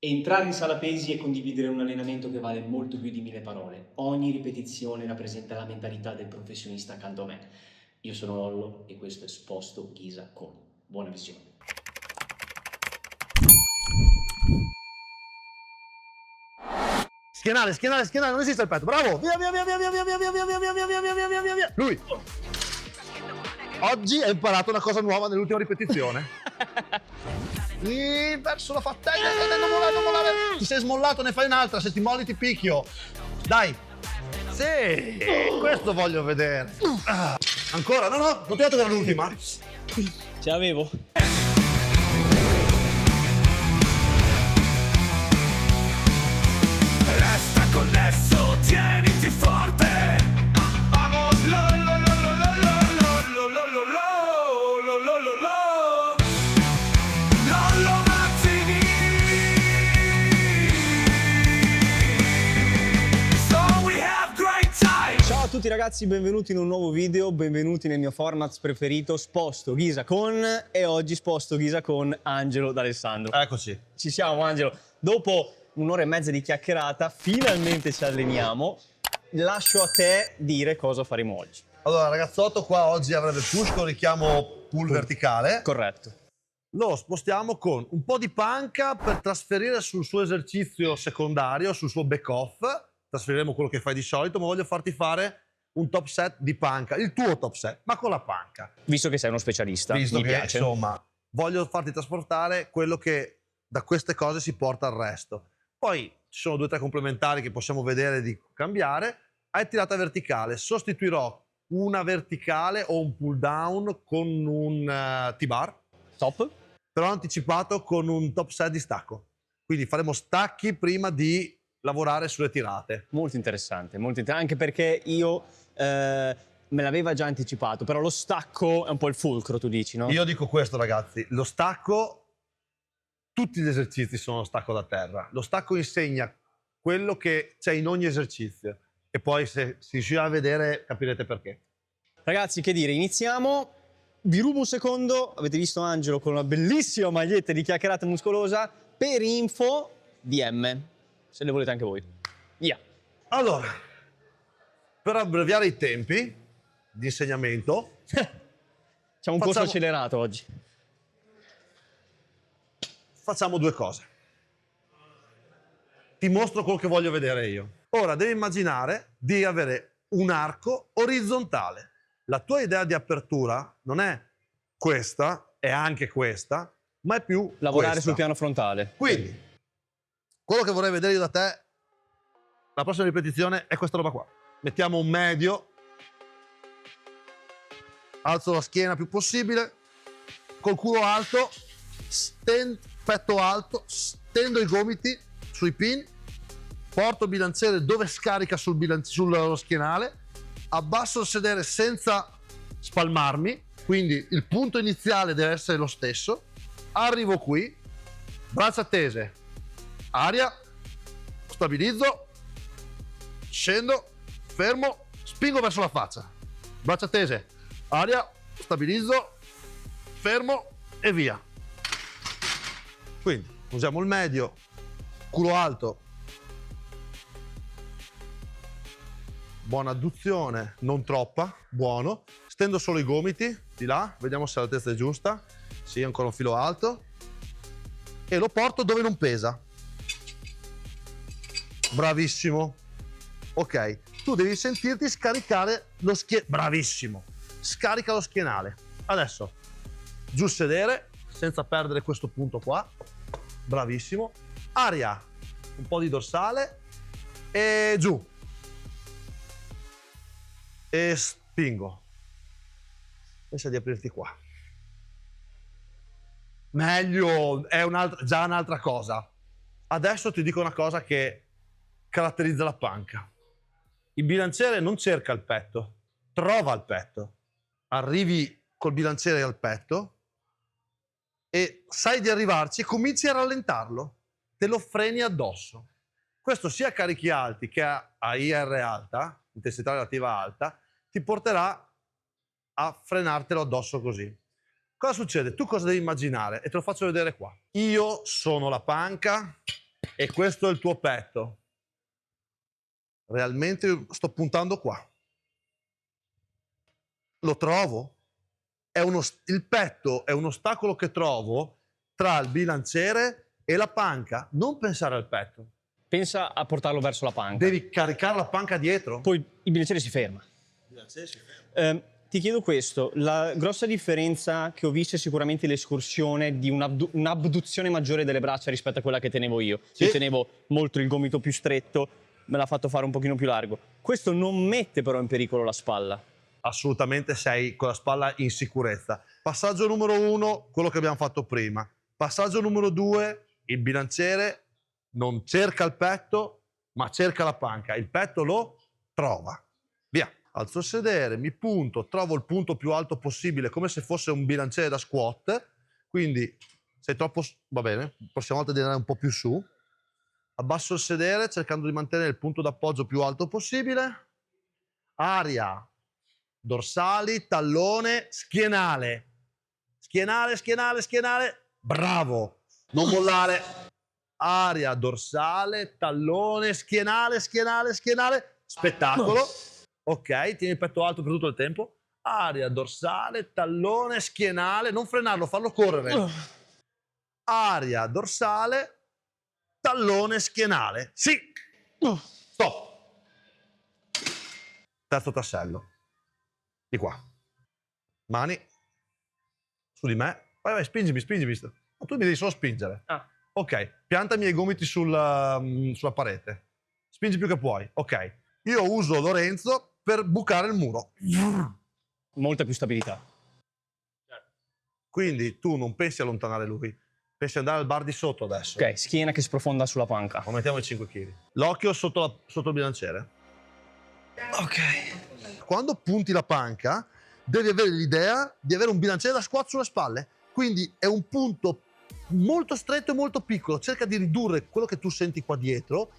Entrare in sala pesi e condividere un allenamento che vale molto più di 1000 parole. Ogni ripetizione rappresenta la mentalità del professionista accanto a me. Io sono Lollo e questo è Sposto Ghisa con. Buona visione. Schienale, schienale, schienale, non esiste il petto, bravo! Via, via, via, via, via, via, via, via, via, via, via, via, via, via, via, via, via. Lui! Oggi hai imparato una cosa nuova nell'ultima ripetizione. Verso la fattella, non volare. Ti sei smollato, ne fai un'altra, se ti molli ti picchio. Dai! Sì, questo voglio vedere. Ancora, no, non ti ho detto che era l'ultima. Ce l'avevo. Resta connesso, tieniti forte. Vamos, lo, lo, lo, lo, lo, lo, lo, lo, lo, lo, lo, lo, lo. Lollo Mazzini. So we have great time. Ciao a tutti ragazzi, benvenuti in un nuovo video, benvenuti nel mio format preferito, Sposto Ghisa con, e oggi Sposto Ghisa con Angelo D'Alessandro. Eccoci. Ci siamo Angelo, dopo un'ora e mezza di chiacchierata finalmente ci alleniamo, lascio a te dire cosa faremo oggi. Allora, ragazzotto qua oggi avrebbe push con richiamo pull verticale. Corretto. Lo spostiamo con un po' di panca per trasferire sul suo esercizio secondario, sul suo back off. Trasferiremo quello che fai di solito, ma voglio farti fare un top set di panca, il tuo top set, ma con la panca. Visto che sei uno specialista, Visto mi che, piace. insomma, voglio farti trasportare quello che da queste cose si porta al resto. Poi ci sono 2 o 3 complementari che possiamo vedere di cambiare. Hai tirata verticale, sostituirò una verticale o un pull down con un T-bar, Top. però anticipato con un top set di stacco. Quindi faremo stacchi prima di lavorare sulle tirate. Molto interessante, anche perché io me l'aveva già anticipato, però lo stacco è un po' il fulcro, tu dici, no? Io dico questo, ragazzi, lo stacco, tutti gli esercizi sono lo stacco da terra. Lo stacco insegna quello che c'è in ogni esercizio e poi se si riuscirà a vedere capirete perché. Ragazzi, che dire, iniziamo. Vi rubo un secondo, avete visto Angelo con una bellissima maglietta di chiacchierata muscolosa. Per info, DM, se le volete anche voi. Via. Allora, per abbreviare i tempi di insegnamento, C'è un corso accelerato oggi. facciamo 2 cose. Ti mostro quello che voglio vedere io. Ora devi immaginare di avere un arco orizzontale. La tua idea di apertura non è questa, è anche questa, ma è più Lavorare questa. sul piano frontale. Quindi, quello che vorrei vedere io da te, la prossima ripetizione è questa roba qua. Mettiamo un medio, alzo la schiena più possibile, col culo alto, petto alto, stendo i gomiti sui pin, porto il bilanciere dove scarica sullo schienale, abbasso il sedere senza spalmarmi, quindi il punto iniziale deve essere lo stesso, arrivo qui, braccia tese, aria, stabilizzo, scendo, fermo, spingo verso la faccia, braccia tese, aria, stabilizzo, fermo e via. Quindi usiamo il medio, culo alto, buona adduzione, non troppa, buono. Stendo solo i gomiti, di là, vediamo se l'altezza è giusta. Sì, ancora un filo alto. E lo porto dove non pesa. Bravissimo. Ok, tu devi sentirti scaricare lo schienale. Bravissimo. Scarica lo schienale. Adesso, giù sedere, senza perdere questo punto qua. Bravissimo. Aria, un po' di dorsale e giù. E spingo. Pensa di aprirti qua. Meglio, è già un'altra cosa. Adesso ti dico una cosa che caratterizza la panca. Il bilanciere non cerca il petto, trova il petto. Arrivi col bilanciere al petto e sai di arrivarci e cominci a rallentarlo. Te lo freni addosso. Questo sia a carichi alti che a IR alta, intensità relativa alta, ti porterà a frenartelo addosso così. Cosa succede? Tu cosa devi immaginare? E te lo faccio vedere qua. Io sono la panca e questo è il tuo petto. Realmente io sto puntando qua. Lo trovo? Il petto è un ostacolo che trovo tra il bilanciere e la panca. Non pensare al petto. Pensa a portarlo verso la panca. Devi caricare la panca dietro. Poi il bilanciere si ferma. Ti chiedo questo, la grossa differenza che ho visto è sicuramente l'escursione di un'abduzione maggiore delle braccia rispetto a quella che tenevo io. Sì. Io tenevo molto il gomito più stretto, me l'ha fatto fare un pochino più largo. Questo non mette però in pericolo la spalla. Assolutamente sei con la spalla in sicurezza. Passaggio numero 1, quello che abbiamo fatto prima. Passaggio numero 2, il bilanciere non cerca il petto, ma cerca la panca. Il petto lo trova. Via. Alzo il sedere, mi punto, trovo il punto più alto possibile, come se fosse un bilanciere da squat. Quindi, sei troppo... va bene, la prossima volta devi andare un po' più su. Abbasso il sedere, cercando di mantenere il punto d'appoggio più alto possibile. Aria, dorsali, tallone, schienale. Schienale, schienale, schienale. Bravo! Non mollare. Aria, dorsale, tallone, schienale, schienale, schienale. Spettacolo. Ok, tieni il petto alto per tutto il tempo. Aria, dorsale, tallone, schienale. Non frenarlo, farlo correre. Aria, dorsale, tallone, schienale. Sì. Stop. Terzo tassello. Di qua. Mani. Su di me. Vai, vai, spingimi, spingimi. Ma tu mi devi solo spingere. Ah. Ok, piantami i gomiti sulla parete. Spingi più che puoi. Ok. Io uso Lorenzo per bucare il muro. Molta più stabilità. Quindi tu non pensi a allontanare lui, pensi ad andare al bar di sotto adesso. Ok, schiena che sprofonda sulla panca. Aumentiamo i 5 kg. L'occhio sotto il bilanciere. Ok. Quando punti la panca, devi avere l'idea di avere un bilanciere da squat sulle spalle. Quindi è un punto molto stretto e molto piccolo. Cerca di ridurre quello che tu senti qua dietro.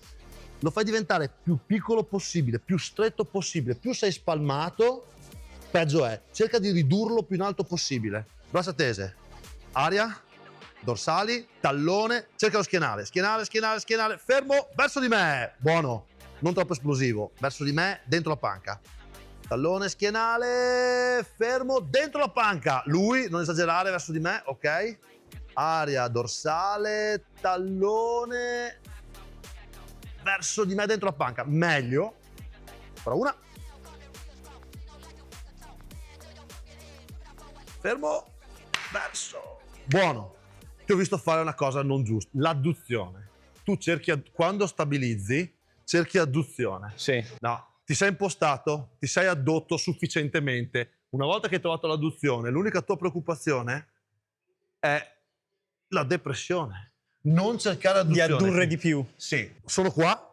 Lo fai diventare più piccolo possibile, più stretto possibile. Più sei spalmato, peggio è. Cerca di ridurlo più in alto possibile. Braccia tese. Aria, dorsali, tallone. Cerca lo schienale. Schienale, schienale, schienale. Fermo, verso di me. Buono. Non troppo esplosivo. Verso di me, dentro la panca. Tallone, schienale. Fermo, dentro la panca. Lui, non esagerare, verso di me. Ok. Aria, dorsale, tallone. Verso di me dentro la panca, meglio. Però una. Fermo. Verso. Buono. Ti ho visto fare una cosa non giusta. L'adduzione. Tu cerchi, quando stabilizzi, cerchi adduzione. Sì. No, ti sei impostato, ti sei addotto sufficientemente. Una volta che hai trovato l'adduzione, l'unica tua preoccupazione è la depressione. Non cercare adduzione. Di addurre di più. Sì, sono qua,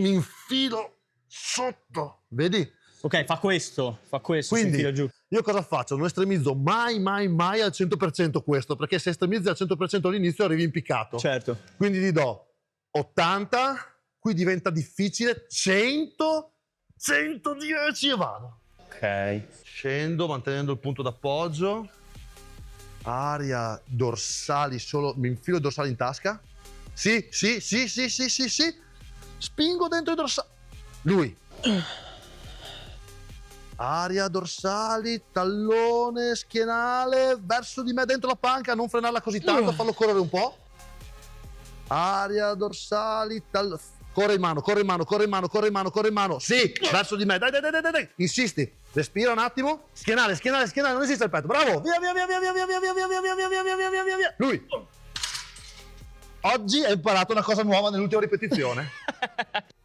mi infilo sotto, vedi? Ok, fa questo, si Quindi infila giù. io cosa faccio? Non estremizzo mai, mai, mai al 100% questo, perché se estremizzi al 100% all'inizio arrivi impiccato. Certo. Quindi gli do 80, qui diventa difficile, 100, 110 e vado. Ok. Scendo mantenendo il punto d'appoggio. Aria, dorsali, solo mi infilo i dorsali in tasca. Sì, sì, sì, sì, sì, sì, sì. Spingo dentro i dorsali. Lui. Aria, dorsali, tallone, schienale, verso di me dentro la panca, non frenarla così tanto, fallo correre un po'. Aria, dorsali, corre in mano, corre in mano, corre in mano, corre in mano, corre in mano. Sì, verso di me, dai, dai, dai, dai, dai. Insisti, respira un attimo. Schienale, schienale, schienale, non esiste il petto, bravo. Via, via, via, via, via, via, via, via, via, via, via, via, via, via, via, via, via. Lui. Oggi hai imparato una cosa nuova nell'ultima ripetizione.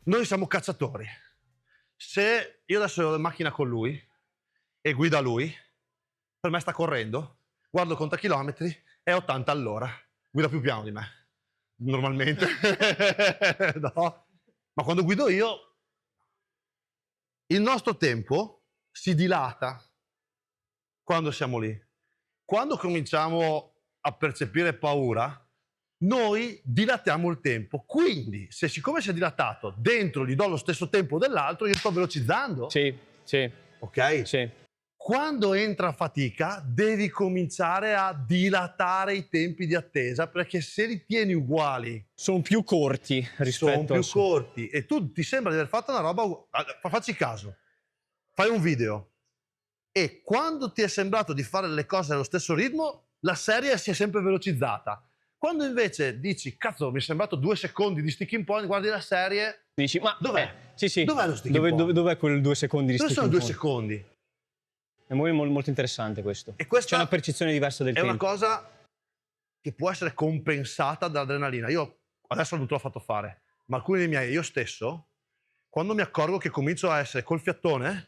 Noi siamo cacciatori. Se io adesso ero in macchina con lui e guida lui, per me sta correndo, guardo conta chilometri, è 80 all'ora. Guida più piano di me, normalmente. No. Ma quando guido io, il nostro tempo si dilata quando siamo lì. Quando cominciamo a percepire paura, noi dilatiamo il tempo. Quindi, se siccome si è dilatato, dentro gli do lo stesso tempo dell'altro, io sto velocizzando. Sì, sì, Ok? sì. Quando entra fatica, devi cominciare a dilatare i tempi di attesa, perché se li tieni uguali, Sono più corti rispetto sono più al- corti e tu ti sembra di aver fatto una roba. Facci caso, fai un video e quando ti è sembrato di fare le cose allo stesso ritmo, la serie si è sempre velocizzata. Quando invece dici, cazzo, mi è sembrato 2 secondi di sticking point, guardi la serie, Dici, ma dov'è? Sì, sì. Dov'è lo sticking point? Dov'è quel 2 secondi di Dove sono sticking 2 point? secondi? È molto interessante questo. E questa C'è una percezione diversa del è una tempo. cosa che può essere compensata dall'adrenalina. Io adesso non te l'ho fatto fare, ma alcuni dei miei, io stesso, quando mi accorgo che comincio a essere col fiatone,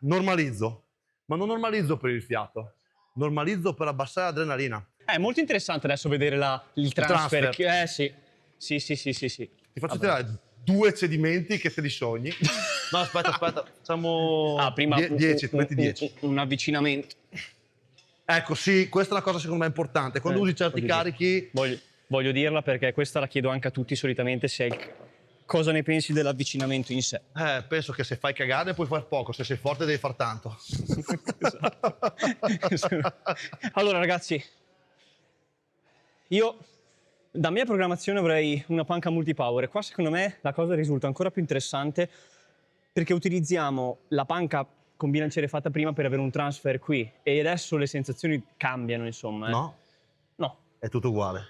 normalizzo. Ma non normalizzo per il fiato, normalizzo per abbassare l'adrenalina. È molto interessante adesso vedere il transfer. transfer. Sì. Sì. Ti faccio Vabbè. tirare 2 cedimenti che te li sogni. No, aspetta, facciamo Prima 10, metti 10. un avvicinamento. Ecco, sì, questa è una cosa secondo me importante. Quando usi certi voglio dire. carichi, Voglio dirla perché questa la chiedo anche a tutti solitamente, cosa ne pensi dell'avvicinamento in sé. penso che se fai cagare puoi far poco, se sei forte devi far tanto. Allora ragazzi, io da mia programmazione avrei una panca multipower. Qua secondo me la cosa risulta ancora più interessante perché utilizziamo la panca con bilanciere fatta prima per avere un transfer qui e adesso le sensazioni cambiano, insomma. No, È tutto uguale.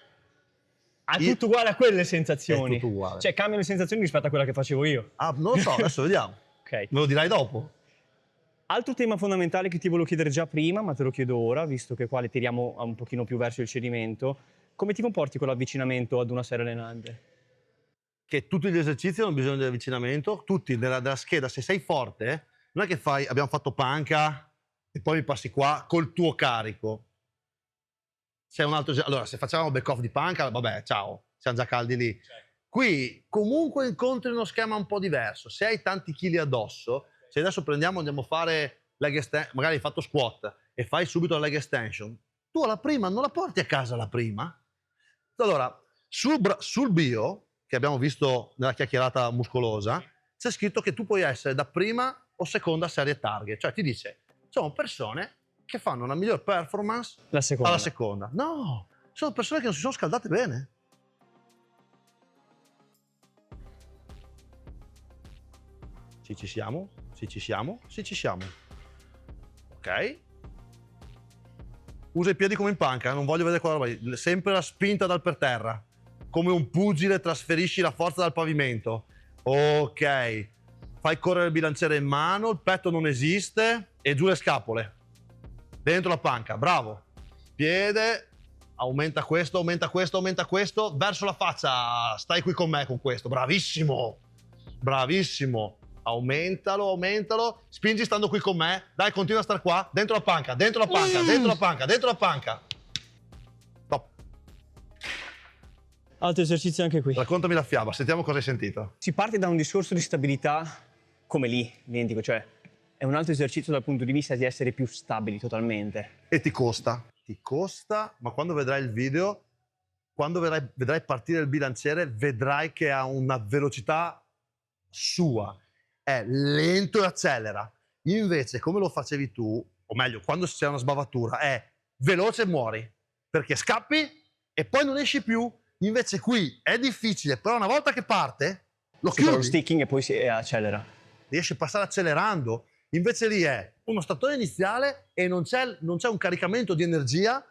è tutto uguale a quelle sensazioni. È tutto uguale. Cioè cambiano le sensazioni rispetto a quella che facevo io. Non lo so, adesso vediamo. Ok. Me lo dirai dopo. Altro tema fondamentale che ti volevo chiedere già prima, ma te lo chiedo ora, visto che qua le tiriamo un pochino più verso il cedimento. Come ti comporti con l'avvicinamento ad una serie allenante? Che tutti gli esercizi hanno bisogno di avvicinamento, tutti della scheda, se sei forte, non è che abbiamo fatto panca e poi mi passi qua col tuo carico. C'è un altro, allora se facciamo back off di panca, vabbè, ciao, siamo già caldi lì. Qui comunque incontri uno schema un po' diverso. Se hai tanti chili addosso, se adesso andiamo a fare leg extension, magari hai fatto squat e fai subito la leg extension, tu alla prima non la porti a casa la prima. Allora, sul bio, che abbiamo visto nella chiacchierata muscolosa, c'è scritto che tu puoi essere da prima o seconda serie target. Cioè ti dice, sono persone che fanno una miglior performance La seconda. alla seconda. No, sono persone che non si sono scaldate bene. Sì, ci siamo. Ok. Usa i piedi come in panca, non voglio vedere quella roba lì. Sempre la spinta dal per terra. Come un pugile trasferisci la forza dal pavimento. Ok. Fai correre il bilanciere in mano, il petto non esiste e giù le scapole. Dentro la panca, bravo. Piede, aumenta questo, verso la faccia. Stai qui con me con questo, bravissimo. Aumentalo. Spingi stando qui con me. Dai, continua a star qua. Dentro la panca. Stop. Altro esercizio anche qui. Raccontami la fiaba, sentiamo cosa hai sentito. Si parte da un discorso di stabilità come lì, identico, cioè è un altro esercizio dal punto di vista di essere più stabili totalmente. E ti costa, ma quando vedrai il video, quando vedrai partire il bilanciere, vedrai che ha una velocità sua. È lento e accelera. Invece, come lo facevi tu, o meglio, quando c'è una sbavatura, è veloce e muori. Perché scappi e poi non esci più. Invece qui è difficile, però una volta che parte, lo Si fa lo chiudi. sticking e poi si accelera. Riesce a passare accelerando. Invece lì è uno statore iniziale e non c'è un caricamento di energia,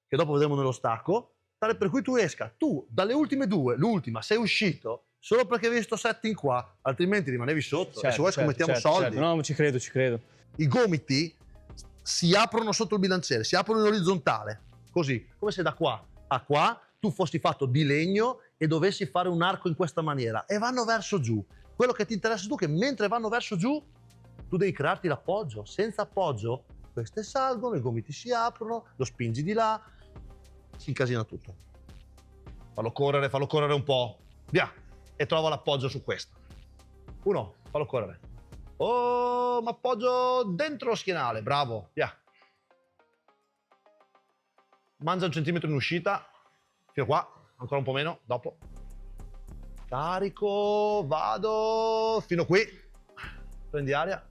che dopo vedremo nello stacco, tale per cui tu esca. Tu, dalle ultime due, l'ultima, sei uscito solo perché avevi questo setting qua, altrimenti rimanevi sotto. E se vuoi scommettiamo soldi. Certo. No, ci credo. I gomiti si aprono sotto il bilanciere, si aprono in orizzontale, così, come se da qua a qua tu fossi fatto di legno e dovessi fare un arco in questa maniera, e vanno verso giù. Quello che ti interessa tu è che mentre vanno verso giù, tu devi crearti l'appoggio. Senza appoggio, queste salgono, i gomiti si aprono, lo spingi di là, si incasina tutto. Fallo correre un po', via, e trova l'appoggio su questo. Uno, fallo correre. Oh, ma appoggio dentro lo schienale, bravo, via. Mangia 1 centimetro in uscita, fino a qua, ancora un po' meno, dopo. Carico, vado, fino qui, prendi aria.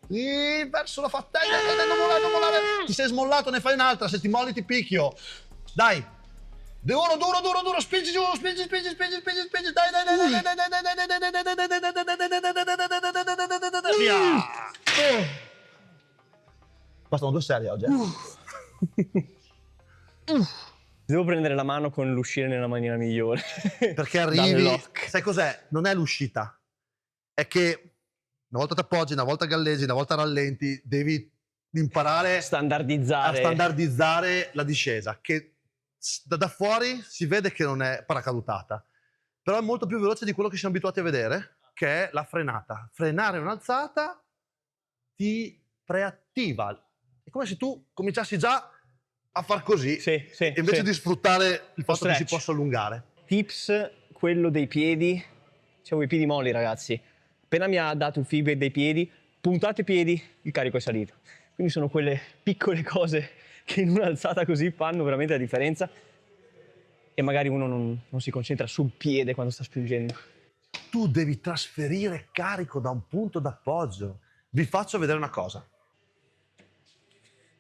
Verso la fatta. Non mollare. Ti sei smollato, ne fai un'altra. Se ti molli ti picchio. Dai. Duro. Spingi giù. Dai. Via. Basta, sono 2 serie oggi. Devo prendere la mano con l'uscire nella maniera migliore. Perché Dalle arrivi. lock. Sai cos'è? Non è l'uscita. È che una volta ti appoggi, una volta galleggi, una volta rallenti, devi imparare a standardizzare la discesa, che da fuori si vede che non è paracadutata, però è molto più veloce di quello che siamo abituati a vedere, che è la frenata. Frenare un'alzata ti preattiva. È come se tu cominciassi già a far così, invece di sfruttare il fatto che si possa allungare. Tips, quello dei piedi. C'avevo i piedi molli, ragazzi. Appena mi ha dato il feedback dei piedi, puntate i piedi, il carico è salito. Quindi sono quelle piccole cose che in un'alzata così fanno veramente la differenza, e magari uno non si concentra sul piede quando sta spingendo. Tu devi trasferire carico da un punto d'appoggio. Vi faccio vedere una cosa.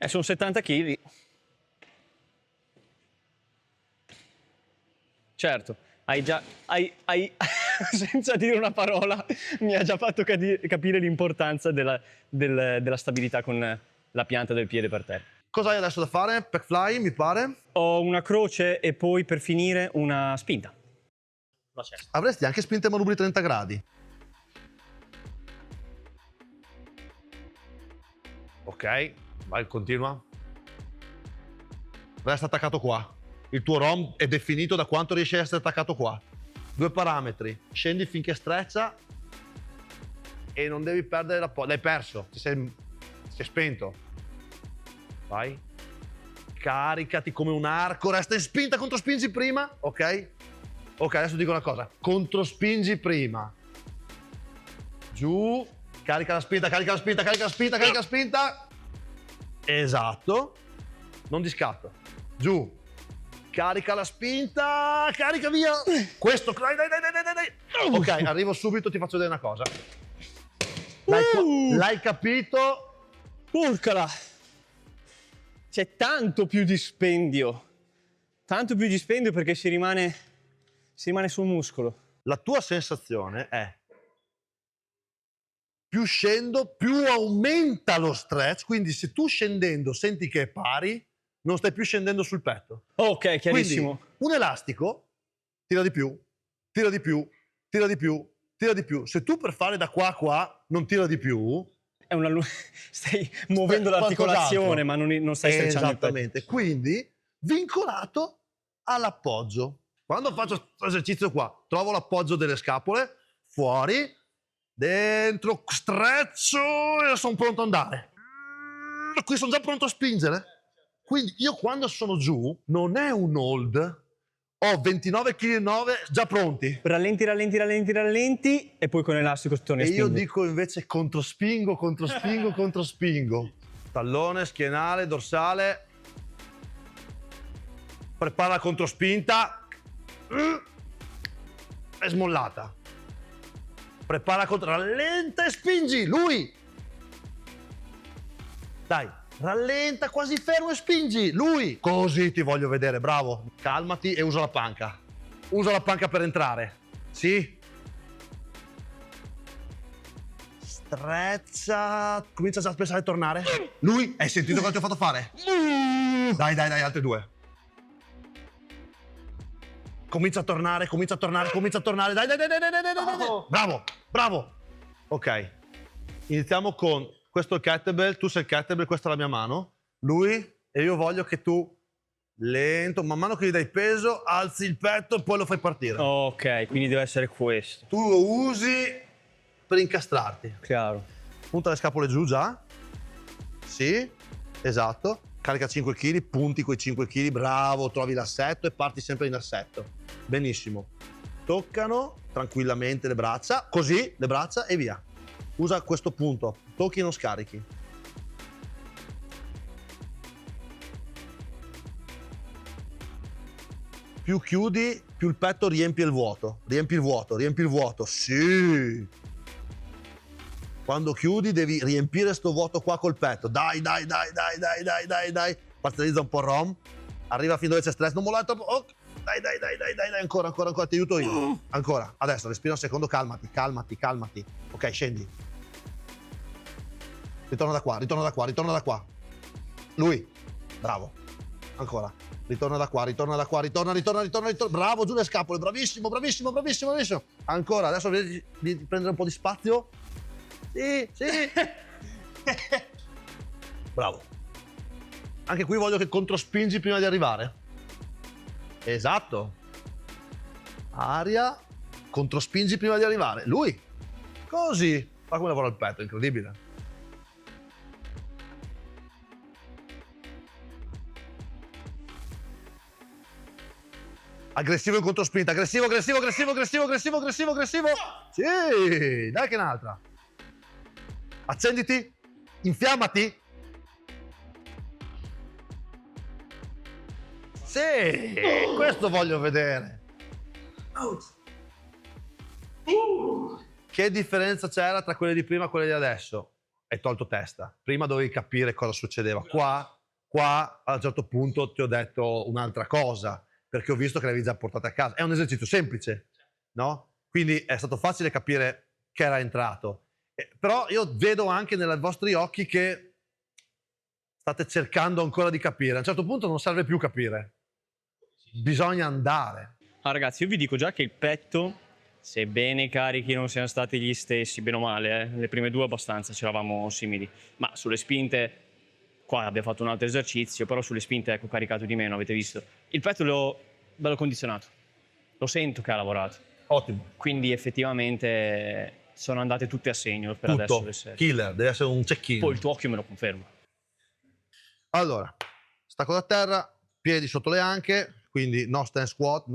Sono 70 kg. Certo, hai senza dire una parola, mi ha già fatto capire l'importanza della stabilità con la pianta del piede per terra. Cosa hai adesso da fare? Pack fly, mi pare. Ho una croce e poi per finire una spinta. La cesta. Avresti anche spinte manubri 30 gradi. Ok, vai, continua. Resta attaccato qua. Il tuo ROM è definito da quanto riesci a essere attaccato qua. 2 parametri. Scendi finché streccia e non devi perdere l'appoggio. L'hai perso, ti sei spento. Vai. Caricati come un arco, resta in spinta, controspingi prima, ok? Ok, adesso dico una cosa. Controspingi prima. Giù. Carica la spinta. Esatto. Non di scatto. Giù. Carica la spinta, carica via. Questo, dai. Ok, arrivo subito, ti faccio vedere una cosa. L'hai capito? Porcala! C'è tanto più dispendio perché si rimane sul muscolo. La tua sensazione è: più scendo, più aumenta lo stretch, quindi se tu scendendo senti che è pari, non stai più scendendo sul petto. Ok, chiarissimo. Quindi un elastico tira di più. Se tu per fare da qua a qua non tira di più, stai muovendo l'articolazione, ma non stai strecciando il petto. Esattamente. Quindi vincolato all'appoggio. Quando faccio questo esercizio qua, trovo l'appoggio delle scapole, fuori, dentro, streccio e sono pronto ad andare. Qui sono già pronto a spingere. Quindi io quando sono giù non è un hold, ho 29,9 kg già pronti. Rallenti e poi con l'elastico torni a E spingere. io dico invece controspingo. Tallone, schienale, dorsale. Prepara la controspinta. È smollata. Rallenta e spingi, lui. Dai. Rallenta, quasi fermo e spingi, lui! Così ti voglio vedere, bravo. Calmati e usa la panca. Usa la panca per entrare. Sì? Streccia. Comincia già a pensare a tornare. Lui? Hai sentito cosa ti ho fatto fare? Dai, altre 2. Comincia a tornare. Dai. Bravo. Ok. Iniziamo con... Questo è il kettlebell, tu sei il kettlebell, questa è la mia mano. Lui, e io voglio che tu, lento, man mano che gli dai peso, alzi il petto e poi lo fai partire. Ok, quindi deve essere questo. Tu lo usi per incastrarti. Chiaro. Punta le scapole giù già. Sì, esatto. Carica 5 kg, punti quei 5 kg, bravo, trovi l'assetto e parti sempre in assetto. Benissimo. Toccano tranquillamente le braccia, così, le braccia e via. Usa questo punto, tocchi e non scarichi. Più chiudi, più il petto riempie il vuoto. Riempi il vuoto, sì. Quando chiudi devi riempire sto vuoto qua col petto. Dai. Parzializza un po' Rom. Arriva fin dove c'è stress, non mollare troppo. Oh. Dai, ancora, ti aiuto io. Ancora, adesso respira un secondo, calmati. Ok, scendi. Ritorna da qua. Lui, bravo. Ancora. Ritorna da qua. Bravo, giù le scapole, bravissimo. Ancora, adesso vedi di prendere un po' di spazio. Sì. Bravo. Anche qui voglio che controspingi prima di arrivare. Esatto. Aria, controspingi prima di arrivare. Lui, così. Fa come lavora il petto, incredibile. Aggressivo in controspinta, aggressivo. Sì, dai che un'altra. Accenditi, infiammati. Sì, questo voglio vedere. Che differenza c'era tra quelle di prima e quelle di adesso? Hai tolto testa. Prima dovevi capire cosa succedeva. Qua a un certo punto ti ho detto un'altra cosa, perché ho visto che l'avevi già portata a casa. È un esercizio semplice, no? Quindi è stato facile capire che era entrato. Però io vedo anche nei vostri occhi che state cercando ancora di capire. A un certo punto non serve più capire. Bisogna andare. Ah, ragazzi, io vi dico già che il petto, sebbene i carichi non siano stati gli stessi, bene o male, le prime due abbastanza ci eravamo simili, ma sulle spinte, qua abbiamo fatto un altro esercizio, però sulle spinte ecco caricato di meno, avete visto. Il petto l'ho bello condizionato, lo sento che ha lavorato. Ottimo. Quindi effettivamente sono andate tutte a segno per adesso le serie. Killer, deve essere un check-in. Poi il tuo occhio me lo conferma. Allora, stacco da terra, piedi sotto le anche, quindi no stand squat,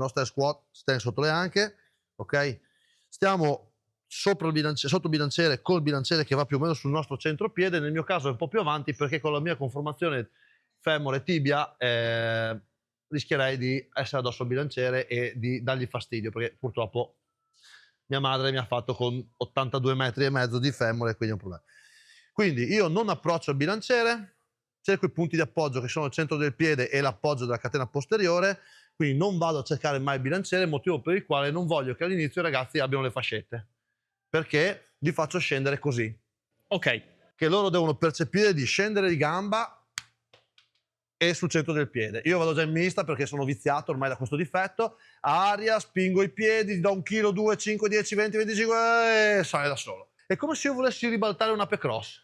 stand sotto le anche, ok? Stiamo sotto il bilanciere, col bilanciere che va più o meno sul nostro centropiede, nel mio caso è un po' più avanti perché con la mia conformazione femore tibia rischierei di essere addosso al bilanciere e di dargli fastidio, perché purtroppo mia madre mi ha fatto con 82,5 metri di femore, quindi è un problema. Quindi io non approccio il bilanciere, cerco i punti di appoggio che sono il centro del piede e l'appoggio della catena posteriore, quindi non vado a cercare mai il bilanciere, motivo per il quale non voglio che all'inizio i ragazzi abbiano le fascette, perché li faccio scendere così. Ok. Che loro devono percepire di scendere di gamba e sul centro del piede. Io vado già in mista perché sono viziato ormai da questo difetto, aria, spingo i piedi, do 1 kg, 2, 5, 10, 20, 25 e sale da solo. È come se io volessi ribaltare un ape cross.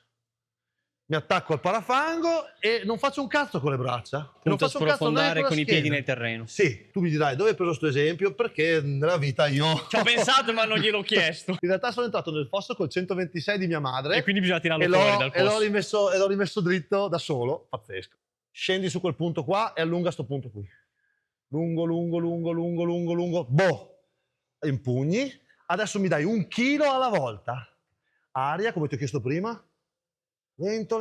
Mi attacco al parafango e non faccio un cazzo con le braccia. Punto a sprofondare con i piedi nel terreno. Sì, tu mi dirai dove hai preso questo esempio? Perché nella vita io... Ci ho pensato ma non gliel'ho chiesto. In realtà sono entrato nel fosso col 126 di mia madre. E quindi bisogna tirarlo fuori dal fosso. E l'ho rimesso dritto da solo. Pazzesco. Scendi su quel punto qua e allunga sto punto qui. Lungo. Boh. Impugni. Adesso mi dai 1 chilo alla volta. Aria, come ti ho chiesto prima. Lento.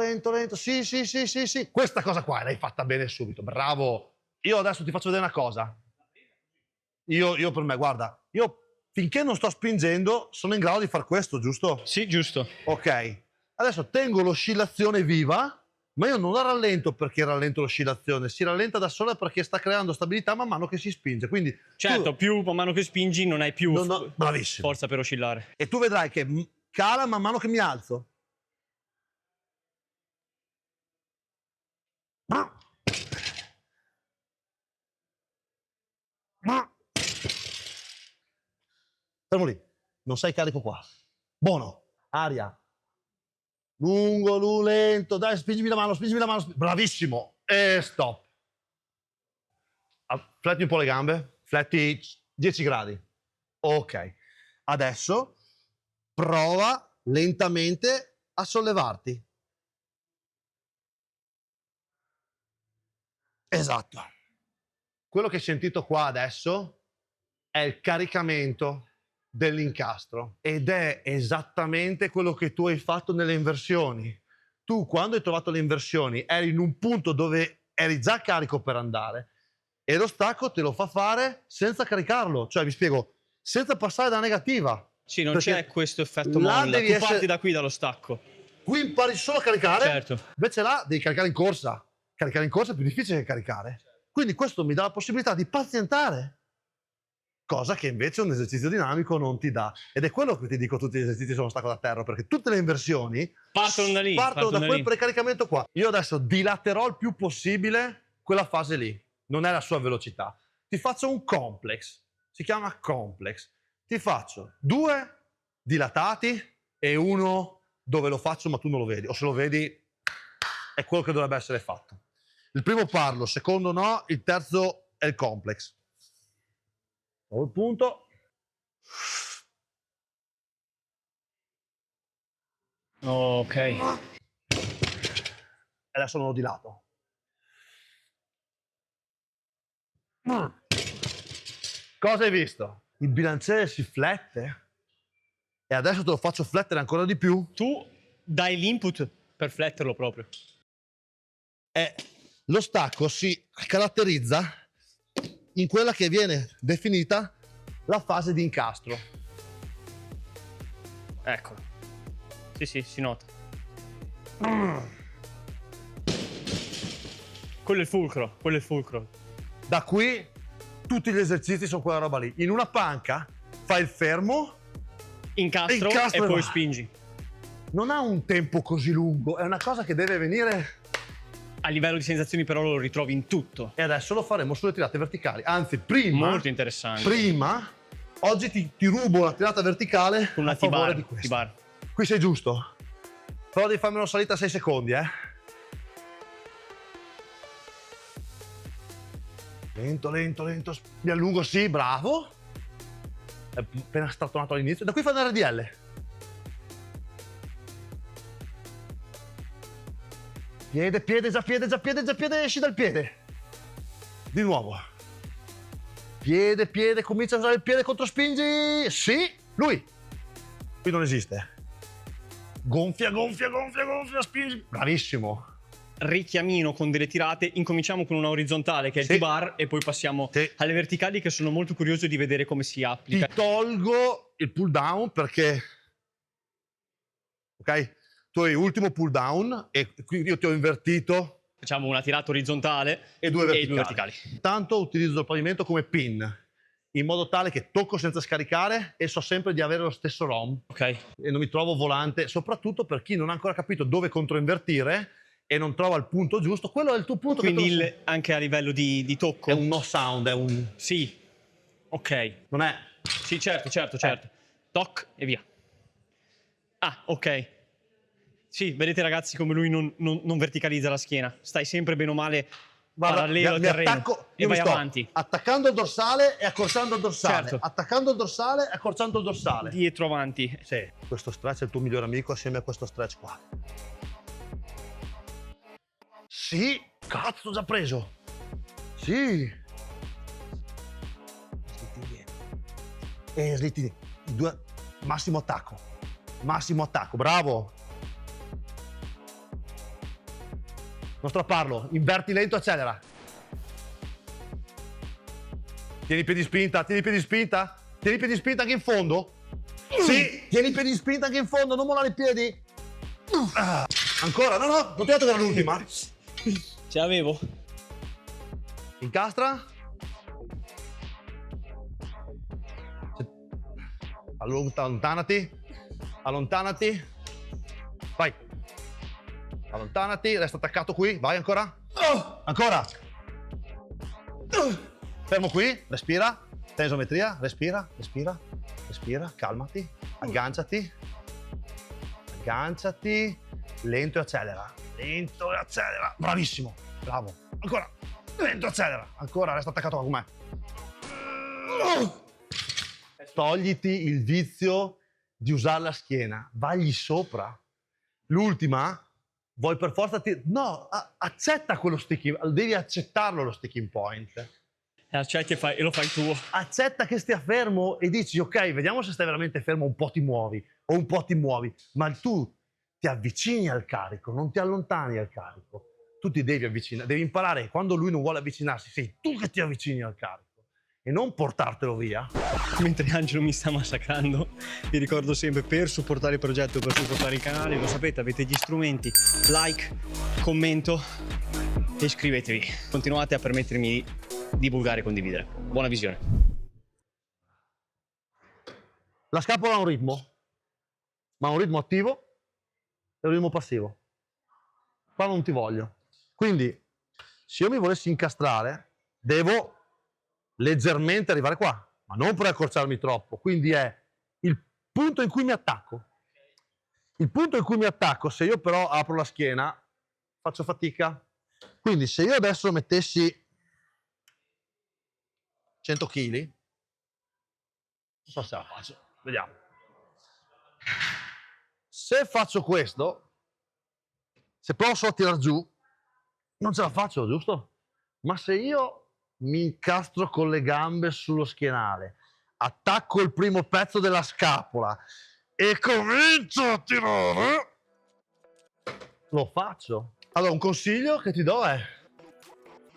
Sì. Questa cosa qua l'hai fatta bene subito. Bravo. Io adesso ti faccio vedere una cosa. Io per me, guarda, io finché non sto spingendo sono in grado di far questo, giusto? Sì, giusto. Ok. Adesso tengo l'oscillazione viva, ma io non la rallento perché rallento l'oscillazione. Si rallenta da sola perché sta creando stabilità man mano che si spinge. Quindi certo, più man mano che spingi non hai più bravissimo. forza per oscillare. E tu vedrai che cala man mano che mi alzo. Fermo lì, non sei carico qua. Buono, aria. Lungo, lento, dai, spingimi la mano. Bravissimo. E stop. Fletti un po' le gambe, fletti 10 gradi. Ok. Adesso prova lentamente a sollevarti. Esatto. Quello che hai sentito qua adesso è il caricamento dell'incastro ed è esattamente quello che tu hai fatto nelle inversioni. Tu quando hai trovato le inversioni eri in un punto dove eri già carico per andare e lo stacco te lo fa fare senza caricarlo, cioè vi spiego, senza passare da negativa, Sì, non Perché c'è questo effetto là molla. devi Tu essere- parti da qui, dallo stacco. Qui impari solo a caricare, Certo. invece là devi caricare in corsa. Caricare in corsa è più difficile che caricare. Quindi questo mi dà la possibilità di pazientare, cosa che invece un esercizio dinamico non ti dà. Ed è quello che ti dico, tutti gli esercizi sono stacco da terra, perché tutte le inversioni Partono da lì. partono da quel lì. precaricamento qua. Io adesso dilaterò il più possibile quella fase lì, non è la sua velocità. Ti faccio un complex, si chiama complex. Ti faccio 2 dilatati e 1 dove lo faccio ma tu non lo vedi, o se lo vedi è quello che dovrebbe essere fatto. Il primo parlo, il secondo no, il terzo è il complex. Ho il punto. Ok. E adesso non lo dilato. Cosa hai visto? Il bilanciere si flette e adesso te lo faccio flettere ancora di più. Tu dai l'input per fletterlo proprio. E lo stacco si caratterizza in quella che viene definita la fase di incastro. Eccolo. Sì, sì, si nota. Quello è il fulcro, quello è il fulcro. Da qui tutti gli esercizi sono quella roba lì. In una panca fai il fermo, Incastro Incastro e e poi va. spingi. non ha un tempo così lungo, è una cosa che deve venire. A livello di sensazioni però lo ritrovi in tutto. E adesso lo faremo sulle tirate verticali. Anzi, prima, Molto interessante. oggi ti rubo la tirata verticale Con una a favore T-bar. di questo. T-bar. Qui sei giusto. Però devi farmi una salita a 6 secondi, Lento, lento, lento. Mi allungo, sì, bravo. È appena strattonato all'inizio. Da qui fai un RDL. Piede, piede, già piede, già piede, già piede, esci dal piede. Di nuovo. Piede, piede, comincia a usare il piede, controspingi. Sì, lui. Qui non esiste. Gonfia, gonfia, gonfia, gonfia, spingi. Bravissimo. Richiamino con delle tirate, incominciamo con una orizzontale che è il Sì. T-bar e poi passiamo Sì. alle verticali che sono molto curioso di vedere come si Ti applica. tolgo il pull down perché, ok? Tu hai ultimo pull down e qui io ti ho invertito Facciamo una tirata orizzontale e due verticali. e 2 verticali. Tanto utilizzo il pavimento come pin, in modo tale che tocco senza scaricare e so sempre di avere lo stesso ROM Ok. e non mi trovo volante, soprattutto per chi non ha ancora capito dove controinvertire e non trova il punto giusto. Quello è il tuo punto. Quindi che te lo sai. anche a livello di tocco? È un no sound, è un... Sì. Ok. non è... Sì, certo, certo, certo. Toc e via. Ah, ok. Sì, vedete ragazzi come lui non verticalizza la schiena. Stai sempre bene o male Guarda, parallelo al mi terreno attacco, e io mi vai sto avanti. attaccando il dorsale e accorciando il dorsale, Certo. attaccando il dorsale e accorciando il dorsale. Dietro avanti. Sì, questo stretch è il tuo migliore amico assieme a questo stretch qua. Sì, cazzo, ho già preso. Sì. Slitti indietro. E slitti indietro. Due. Massimo attacco. Massimo attacco, bravo. Non strapparlo, inverti lento, accelera. Tieni i piedi spinta, tieni i piedi spinta. Tieni i piedi spinta anche in fondo. Sì, tieni i piedi spinta anche in fondo, non mollare i piedi. Ancora, no, non ti ho detto che era l'ultima. Ce l'avevo. Incastra. Allontanati. Allontanati. Vai. Allontanati, resta attaccato qui. Vai ancora. Ancora. Fermo qui, respira. Tensometria, respira, respira, respira, calmati. Agganciati. Agganciati. Lento e accelera. Lento e accelera. Bravissimo. Bravo. Ancora. Lento e accelera. Ancora, resta attaccato con me. Togliti il vizio di usare la schiena. Vagli sopra. L'ultima, vuoi per forza... No, accetta quello sticking... Devi accettarlo lo sticking point. Accetti e lo fai tuo. Accetta che stia fermo e dici, ok, vediamo se stai veramente fermo, un po' ti muovi, o un po' ti muovi. Ma tu ti avvicini al carico, non ti allontani al carico. Tu ti devi avvicinare, devi imparare che quando lui non vuole avvicinarsi, sei tu che ti avvicini al carico. e non portartelo via. Mentre Angelo mi sta massacrando, vi ricordo sempre, per supportare il progetto, per supportare il canale, lo sapete, avete gli strumenti, like, commento e iscrivetevi. Continuate a permettermi di divulgare e condividere. Buona visione. La scapola ha un ritmo, ma un ritmo attivo e un ritmo passivo. Qua non ti voglio. Quindi, se io mi volessi incastrare, devo leggermente arrivare qua, ma non per accorciarmi troppo. Quindi è il punto in cui mi attacco. Il punto in cui mi attacco, se io però apro la schiena, faccio fatica. Quindi se io adesso mettessi 100 kg, non so se la faccio, vediamo. Se faccio questo, se provo solo a tirar giù, non ce la faccio, giusto? Ma se io mi incastro con le gambe sullo schienale, attacco il primo pezzo della scapola e comincio a tirare, lo faccio. Allora, un consiglio che ti do è: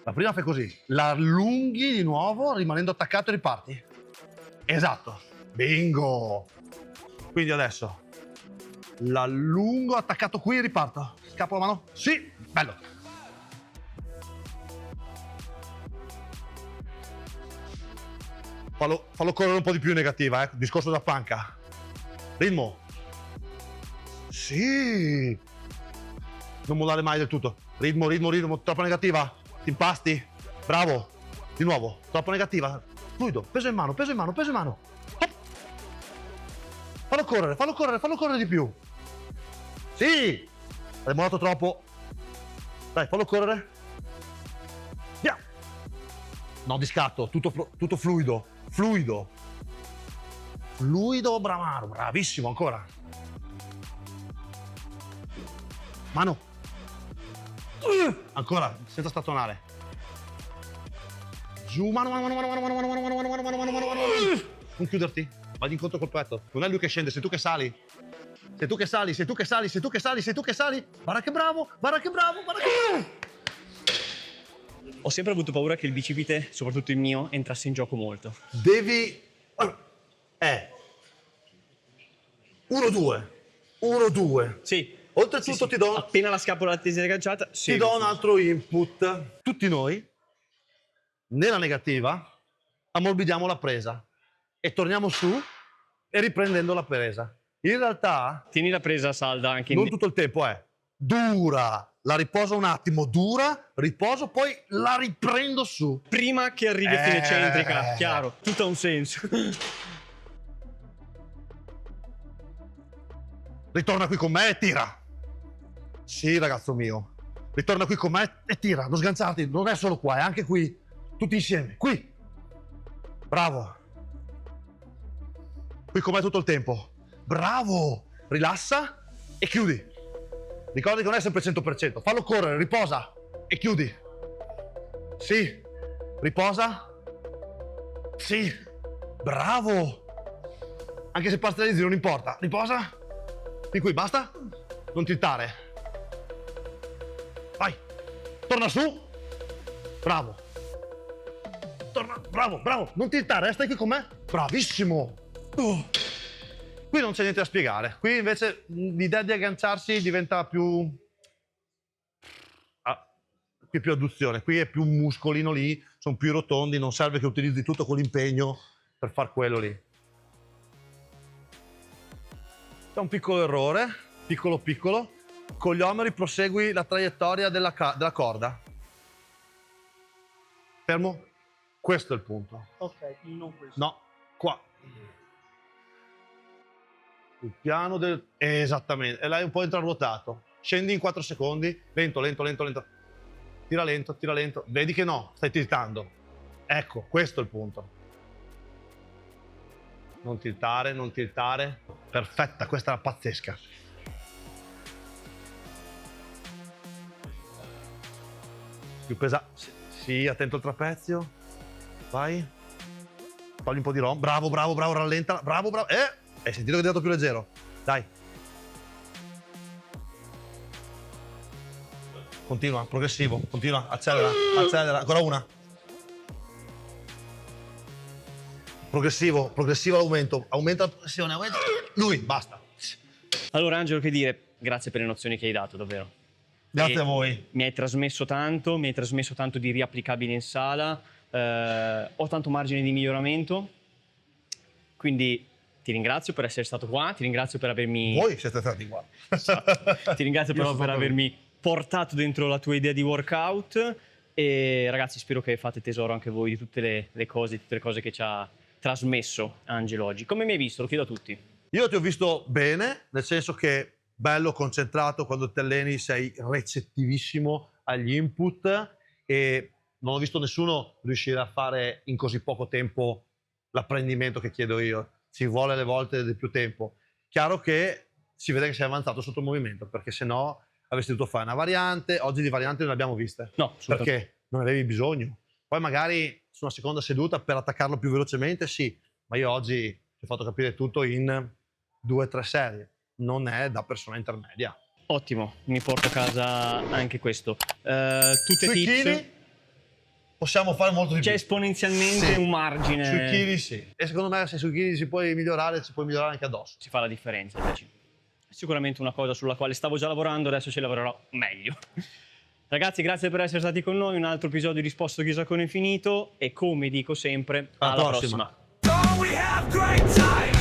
la prima fai così, la allunghi di nuovo rimanendo attaccato e riparti. Esatto, bingo! Quindi adesso l'allungo, attaccato qui e riparto. Scappo la mano? Sì, bello. Fallo correre un po' di più in negativa, discorso da panca. Ritmo. Sì. Non mollare mai del tutto. Ritmo, troppo negativa. Ti impasti. Bravo. Di nuovo, troppo negativa. Fluido, peso in mano. Hop. Fallo correre di più. Sì. Hai mollato troppo. Dai, fallo correre. Via. No, di scatto, tutto fluido. Fluido, bravaro, bravissimo ancora. Mano. Ancora, senza stazionare. Giù, mano. Non chiuderti, vai incontro col petto. Non è lui che scende, sei tu che sali. Guarda che bravo. Ho sempre avuto paura che il bicipite, soprattutto il mio, entrasse in gioco molto. Devi... 1-2. Sì. Oltretutto Sì. ti do... Appena la scapola tesa agganciata, sì. Ti do un altro input. Tutti noi, nella negativa, ammorbidiamo la presa e torniamo su e riprendendo la presa. In realtà, Tieni la presa salda anche non tutto il tempo è dura, la riposo un attimo, dura, riposo, poi la riprendo su. prima che arrivi a fine eccentrica, chiaro, tutto ha un senso. Ritorna qui con me e tira. Sì, ragazzo mio. Ritorna qui con me e tira. Non sganciarti, non è solo qua, è anche qui. Tutti insieme, qui. Bravo. Qui con me tutto il tempo. Bravo. Rilassa e chiudi. Ricordi che non è sempre 100%. Fallo correre, riposa e chiudi. Sì. Riposa. Sì. Bravo. Anche se parzializzi non importa. Riposa. Fin qui, basta? Non tiltare. Vai. Torna su. Bravo. Torna. Bravo. Non tiltare, stai qui con me. Bravissimo. Qui non c'è niente da spiegare. Qui invece l'idea di agganciarsi diventa più... qui è più adduzione. Qui è più un muscolino lì. Sono più rotondi. Non serve che utilizzi tutto quell'impegno per far quello lì. C'è un piccolo errore, piccolo. Con gli omeri prosegui la traiettoria della corda. Fermo. Questo è il punto. Ok, non questo. No, qua. Il piano del... Esattamente. E l'hai un po' intraruotato. Scendi in 4 secondi. Lento. Tira lento. Vedi che no, stai tiltando. Ecco, questo è il punto. Non tiltare. Perfetta, questa era pazzesca. Più pesante. Sì, attento al trapezio. Vai. Togli un po' di rom. Bravo, rallenta. Bravo. Hai sentito che è diventato più leggero. Dai. Continua, progressivo. Continua, accelera. Ancora una. progressivo l'aumento, aumenta la progressione, aumenta. Lui, basta. Allora Angelo, che dire, grazie per le nozioni che hai dato, davvero. Grazie E a voi. Mi hai trasmesso tanto di riapplicabile in sala, ho tanto margine di miglioramento, quindi ti ringrazio per essere stato qua, ti ringrazio per avermi... Voi siete stati qua. Ti ringrazio Io però sono per stato avermi portato dentro la tua idea di workout e ragazzi spero che fate tesoro anche voi di tutte le cose che ci ha trasmesso Angelo oggi. Come mi hai visto? Lo chiedo a tutti. Io ti ho visto bene, nel senso che bello, concentrato, quando ti alleni sei recettivissimo agli input e non ho visto nessuno riuscire a fare in così poco tempo l'apprendimento che chiedo io. Ci vuole alle volte di più tempo. Chiaro che si vede che sei avanzato sotto il movimento, perché se no avresti dovuto fare una variante. Oggi di varianti non ne abbiamo viste. No, assolutamente. Perché non avevi bisogno. Poi magari su una seconda seduta per attaccarlo più velocemente, sì. Ma io oggi ti ho fatto capire tutto in 2-3 serie. Non è da persona intermedia. Ottimo, mi porto a casa anche questo. Tutte Sui tips. chili possiamo fare molto di C'è più. esponenzialmente Sì. un margine. Sui chili sì. E secondo me se sui chili si puoi migliorare anche addosso. Si fa la differenza invece. Sicuramente una cosa sulla quale stavo già lavorando, adesso ci lavorerò meglio. Ragazzi, grazie per essere stati con noi, un altro episodio di Sposto Ghisacone finito e come dico sempre, Alla alla prossima. prossima. Oh, we have great time.